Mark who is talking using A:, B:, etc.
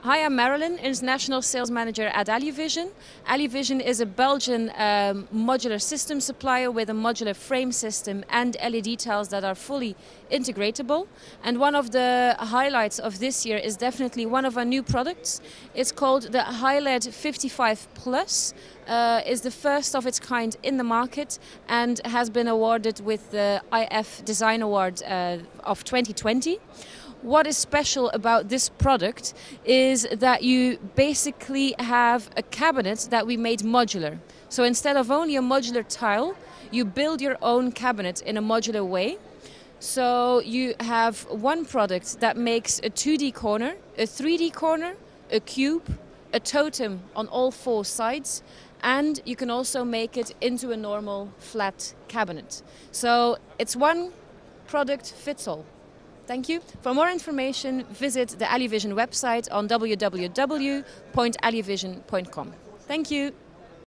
A: Hi, I'm Marilyn, International Sales Manager at Aluvision. Aluvision is a Belgian modular system supplier with a modular frame system and LED tiles that are fully integratable. And one of the highlights of this year is definitely one of our new products. It's called the HiLED 55 Plus. Is the first of its kind in the market and has been awarded with the IF Design Award of 2020. What is special about this product is that you basically have a cabinet that we made modular. So instead of only a modular tile, you build your own cabinet in a modular way. So you have one product that makes a 2D corner, a 3D corner, a cube, a totem on all four sides, and you can also make it into a normal flat cabinet. So it's one product fits all. Thank you. For more information, visit the Aluvision website on www.aluvision.com. Thank you.